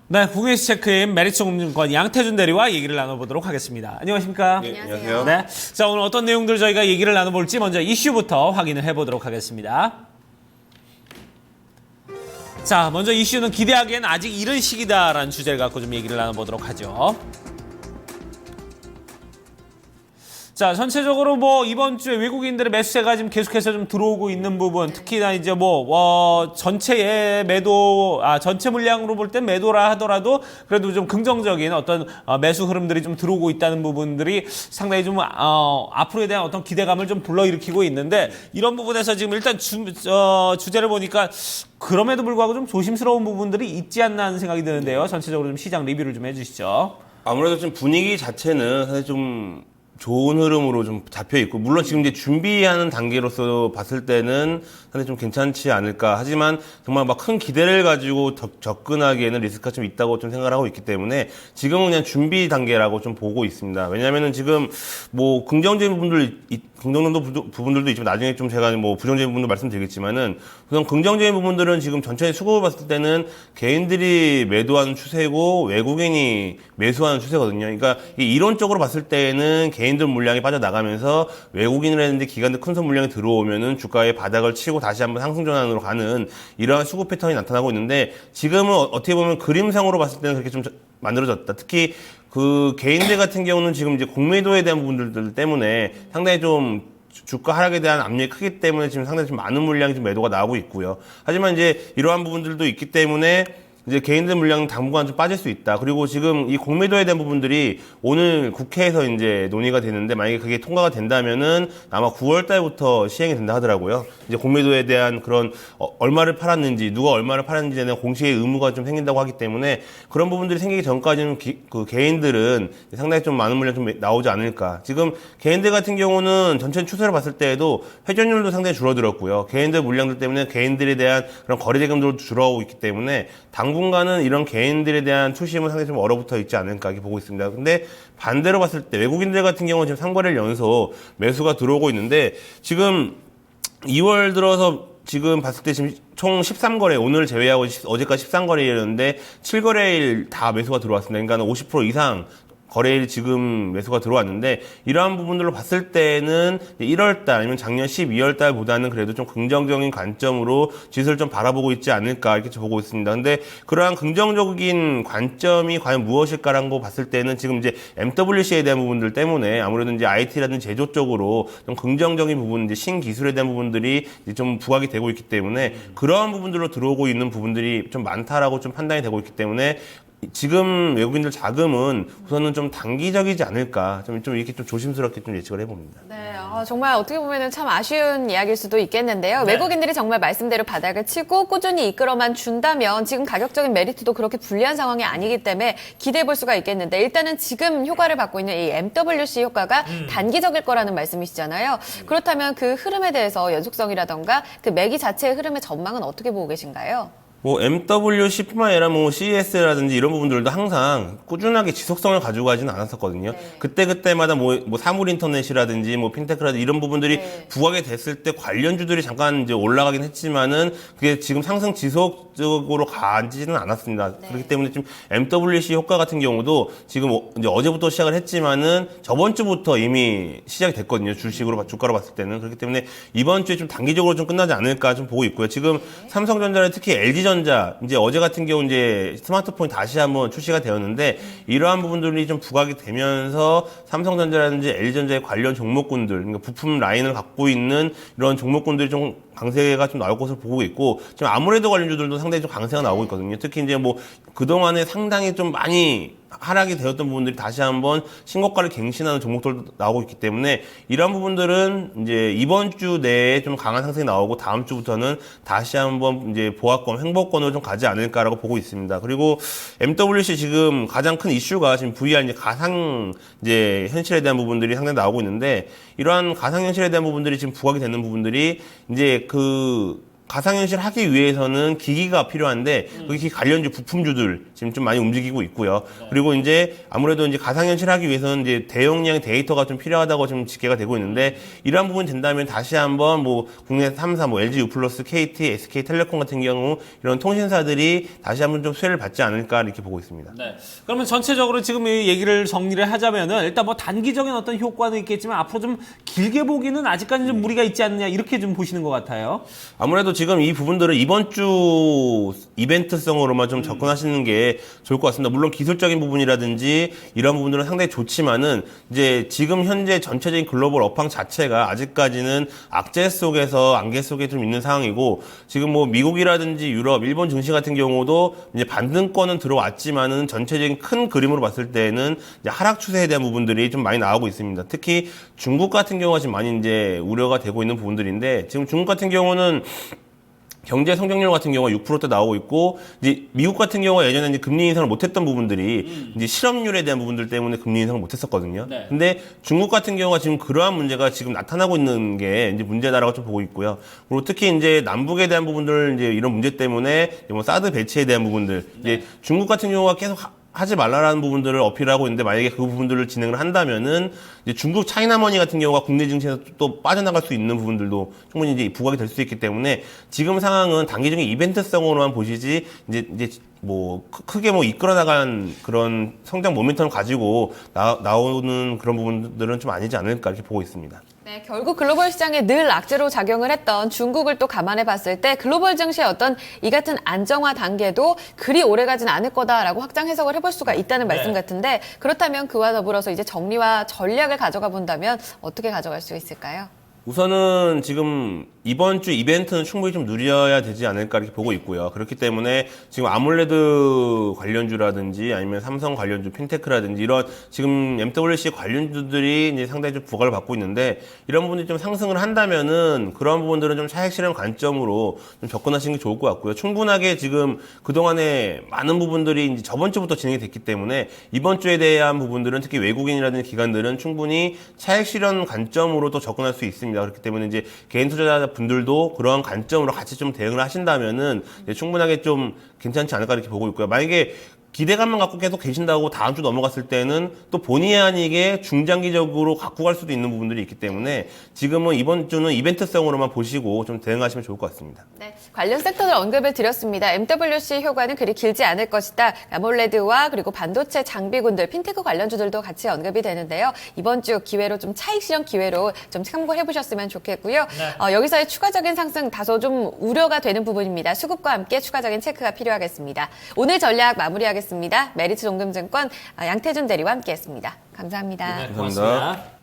네, 국외시 체크인 메리츠증권 양태준 대리와 얘기를 나눠보도록 하겠습니다. 안녕하십니까? 네, 안녕하세요. 네, 자 오늘 어떤 내용들 저희가 얘기를 나눠볼지 먼저 이슈부터 확인을 해보도록 하겠습니다. 자, 먼저 이슈는 기대하기엔 아직 이른 시기다라는 주제를 갖고 좀 얘기를 나눠보도록 하죠. 자, 전체적으로 이번 주에 외국인들의 매수세가 지금 계속해서 좀 들어오고 있는 부분, 특히나 이제 전체의 전체 물량으로 볼 땐 매도라 하더라도 그래도 좀 긍정적인 어떤 매수 흐름들이 좀 들어오고 있다는 부분들이 상당히 좀, 앞으로에 대한 어떤 기대감을 좀 불러일으키고 있는데 이런 부분에서 지금 일단 주제를 보니까 그럼에도 불구하고 좀 조심스러운 부분들이 있지 않나 하는 생각이 드는데요. 전체적으로 좀 시장 리뷰를 좀 해주시죠. 아무래도 좀 분위기 자체는 사실 좀 좋은 흐름으로 좀 잡혀 있고, 물론 지금 이제 준비하는 단계로서 봤을 때는 사실 좀 괜찮지 않을까. 하지만 정말 막 큰 기대를 가지고 접근하기에는 리스크가 좀 있다고 좀 생각을 하고 있기 때문에 지금은 그냥 준비 단계라고 좀 보고 있습니다. 왜냐면은 지금 긍정적인 부분들도 있지만 나중에 좀 제가 부정적인 부분도 말씀드리겠지만은 우선 긍정적인 부분들은 지금 전체의 수급을 봤을 때는 개인들이 매도하는 추세고 외국인이 매수하는 추세거든요. 그러니까 이론적으로 봤을 때에는 개인들 물량이 빠져나가면서 외국인이라든지 기관들 큰손 물량이 들어오면은 주가의 바닥을 치고 다시 한번 상승 전환으로 가는 이러한 수급 패턴이 나타나고 있는데, 지금은 어떻게 보면 그림상으로 봤을 때는 그렇게 좀 만들어졌다. 특히 그 개인들 같은 경우는 지금 이제 공매도에 대한 부분들 때문에 상당히 좀 주가 하락에 대한 압력이 크기 때문에 지금 상당히 좀 많은 물량이 좀 매도가 나오고 있고요. 하지만 이제 이러한 부분들도 있기 때문에 이제 개인들 물량은 당분간 좀 빠질 수 있다. 그리고 지금 이 공매도에 대한 부분들이 오늘 국회에서 이제 논의가 되는데, 만약에 그게 통과가 된다면은 아마 9월 달부터 시행이 된다 하더라고요. 이제 공매도에 대한 그런 얼마를 팔았는지, 누가 얼마를 팔았는지에 대한 공시의 의무가 좀 생긴다고 하기 때문에 그런 부분들이 생기기 전까지는 그 개인들은 상당히 좀 많은 물량 좀 나오지 않을까. 지금 개인들 같은 경우는 전체 추세를 봤을 때에도 회전율도 상당히 줄어들었고요. 개인들 물량들 때문에 개인들에 대한 그런 거래 대금도 줄어오고 있기 때문에 당분간은 이런 개인들에 대한 투심은 상당히 좀 얼어붙어 있지 않을까 이렇게 보고 있습니다. 근데 반대로 봤을 때 외국인들 같은 경우는 지금 3거래일 연속 매수가 들어오고 있는데, 지금 2월 들어서 지금 봤을 때 지금 총 13거래, 오늘 제외하고 어제까지 13거래일이었는데 7거래일 다 매수가 들어왔습니다. 그러니까 50% 이상 거래일이 지금 매수가 들어왔는데, 이러한 부분들로 봤을 때는 1월달 아니면 작년 12월달보다는 그래도 좀 긍정적인 관점으로 지수를 좀 바라보고 있지 않을까 이렇게 보고 있습니다. 근데 그러한 긍정적인 관점이 과연 무엇일까라는 거 봤을 때는 지금 이제 MWC에 대한 부분들 때문에 아무래도 이제 IT라든지 제조 쪽으로 좀 긍정적인 부분, 이제 신기술에 대한 부분들이 이제 좀 부각이 되고 있기 때문에 그러한 부분들로 들어오고 있는 부분들이 좀 많다라고 좀 판단이 되고 있기 때문에 지금 외국인들 자금은 우선은 좀 단기적이지 않을까, 좀 이렇게 좀 조심스럽게 좀 예측을 해봅니다. 네, 정말 어떻게 보면은 참 아쉬운 이야기일 수도 있겠는데요. 네. 외국인들이 정말 말씀대로 바닥을 치고 꾸준히 이끌어만 준다면 지금 가격적인 메리트도 그렇게 불리한 상황이 아니기 때문에 기대해 볼 수가 있겠는데, 일단은 지금 효과를 받고 있는 이 MWC 효과가 단기적일 거라는 말씀이시잖아요. 그렇다면 그 흐름에 대해서 연속성이라던가 그 매기 자체의 흐름의 전망은 어떻게 보고 계신가요? MWC뿐만 아니라 CES라든지 이런 부분들도 항상 꾸준하게 지속성을 가지고 가지는 않았었거든요. 네. 그때마다 사물 인터넷이라든지 핀테크라든지 이런 부분들이 네. 부각이 됐을 때 관련주들이 잠깐 이제 올라가긴 했지만은 그게 지금 상승 지속적으로 가지는 않았습니다. 네. 그렇기 때문에 지금 MWC 효과 같은 경우도 지금 이제 어제부터 시작을 했지만은 저번 주부터 이미 시작이 됐거든요. 주가로 봤을 때는. 그렇기 때문에 이번 주에 좀 단기적으로 좀 끝나지 않을까 좀 보고 있고요. 지금 삼성전자는 특히 LG전자, 이제 어제 같은 경우 이제 스마트폰이 다시 한번 출시가 되었는데, 이러한 부분들이 좀 부각이 되면서 삼성전자라든지 LG전자의 관련 종목군들, 그러니까 부품 라인을 갖고 있는 이런 종목군들이 좀 강세가 좀 나올 것으로 보고 있고, 지금 아무래도 관련주들도 상당히 좀 강세가 나오고 있거든요. 특히 이제 그동안에 상당히 좀 많이 하락이 되었던 부분들이 다시 한번 신고가를 갱신하는 종목들도 나오고 있기 때문에 이런 부분들은 이제 이번 주 내에 좀 강한 상승이 나오고 다음 주부터는 다시 한번 이제 보합권, 횡보권으로 좀 가지 않을까라고 보고 있습니다. 그리고 MWC 지금 가장 큰 이슈가 지금 VR 이제 가상 이제 현실에 대한 부분들이 상당히 나오고 있는데, 이러한 가상 현실에 대한 부분들이 지금 부각이 되는 부분들이 이제 가상현실 하기 위해서는 기기가 필요한데 그 기기 관련주 부품주들 지금 좀 많이 움직이고 있고요. 그리고 이제 아무래도 이제 가상현실 하기 위해서는 이제 대용량 데이터가 좀 필요하다고 지금 집계가 되고 있는데 이러한 부분 된다면 다시 한번 뭐 국내 3사 뭐 LG U+, KT, SK텔레콤 같은 경우 이런 통신사들이 다시 한번 좀 수혜를 받지 않을까 이렇게 보고 있습니다. 네. 그러면 전체적으로 지금 이 얘기를 정리를 하자면은 일단 뭐 단기적인 어떤 효과는 있겠지만 앞으로 좀 길게 보기는 아직까지 좀 무리가 있지 않느냐 이렇게 좀 보시는 것 같아요. 아무래도 지금 이 부분들을 이번 주 이벤트성으로만 좀 접근하시는 게 좋을 것 같습니다. 물론 기술적인 부분이라든지 이런 부분들은 상당히 좋지만은 이제 지금 현재 전체적인 글로벌 업황 자체가 아직까지는 악재 속에서 안개 속에 좀 있는 상황이고 지금 뭐 미국이라든지 유럽, 일본 증시 같은 경우도 이제 반등권은 들어왔지만은 전체적인 큰 그림으로 봤을 때는 이제 하락 추세에 대한 부분들이 좀 많이 나오고 있습니다. 특히 중국 같은 경우가 지금 많이 이제 우려가 되고 있는 부분들인데 지금 중국 같은 경우는 경제 성장률 같은 경우가 6%대 나오고 있고, 이제 미국 같은 경우가 예전에 이제 금리 인상을 못했던 부분들이 이제 실업률에 대한 부분들 때문에 금리 인상을 못했었거든요. 네. 근데 중국 같은 경우가 지금 그러한 문제가 지금 나타나고 있는 게 이제 문제다라고 좀 보고 있고요. 그리고 특히 이제 남북에 대한 부분들 이제 이런 문제 때문에 뭐 사드 배치에 대한 부분들, 이제 중국 같은 경우가 계속 하지 말라라는 부분들을 어필하고 있는데 만약에 그 부분들을 진행을 한다면은 이제 중국 차이나머니 같은 경우가 국내 증시에서 또 빠져나갈 수 있는 부분들도 충분히 이제 부각이 될 수 있기 때문에 지금 상황은 단기적인 이벤트성으로만 보시지 이제 뭐 크게 뭐 이끌어 나간 그런 성장 모멘텀을 가지고 나오는 그런 부분들은 좀 아니지 않을까 이렇게 보고 있습니다. 네, 결국 글로벌 시장에 늘 악재로 작용을 했던 중국을 또 감안해 봤을 때 글로벌 증시의 어떤 이 같은 안정화 단계도 그리 오래가진 않을 거다라고 확장 해석을 해볼 수가 있다는 말씀 같은데 그렇다면 그와 더불어서 이제 정리와 전략을 가져가 본다면 어떻게 가져갈 수 있을까요? 우선은 지금 이번 주 이벤트는 충분히 좀 누려야 되지 않을까 이렇게 보고 있고요. 그렇기 때문에 지금 아몰레드 관련주라든지 아니면 삼성 관련주, 핀테크라든지 이런 지금 MWC 관련주들이 이제 상당히 좀 부각을 받고 있는데 이런 부분들이 좀 상승을 한다면은 그런 부분들은 좀 차익 실현 관점으로 좀 접근하시는 게 좋을 것 같고요. 충분하게 지금 그동안에 많은 부분들이 이제 저번 주부터 진행이 됐기 때문에 이번 주에 대한 부분들은 특히 외국인이라든지 기관들은 충분히 차익 실현 관점으로 또 접근할 수 있습니다. 그렇기 때문에 이제 개인 투자자 분들도 그런 관점으로 같이 좀 대응을 하신다면은 충분하게 좀 괜찮지 않을까 이렇게 보고 있고요. 만약에 기대감만 갖고 계속 계신다고 다음 주 넘어갔을 때는 또 본의 아니게 중장기적으로 갖고 갈 수도 있는 부분들이 있기 때문에 지금은 이번 주는 이벤트성으로만 보시고 좀 대응하시면 좋을 것 같습니다. 네, 관련 섹터들 언급을 드렸습니다. MWC 효과는 그리 길지 않을 것이다. 아몰레드와 그리고 반도체 장비군들, 핀테크 관련주들도 같이 언급이 되는데요. 이번 주 기회로 좀 차익 실현 기회로 좀 참고해 보셨으면 좋겠고요. 여기서의 추가적인 상승 다소 좀 우려가 되는 부분입니다. 수급과 함께 추가적인 체크가 필요하겠습니다. 오늘 전략 마무리하겠습니다. 메리츠 동금증권 양태준 대리와 함께했습니다. 감사합니다. 네, 고맙습니다.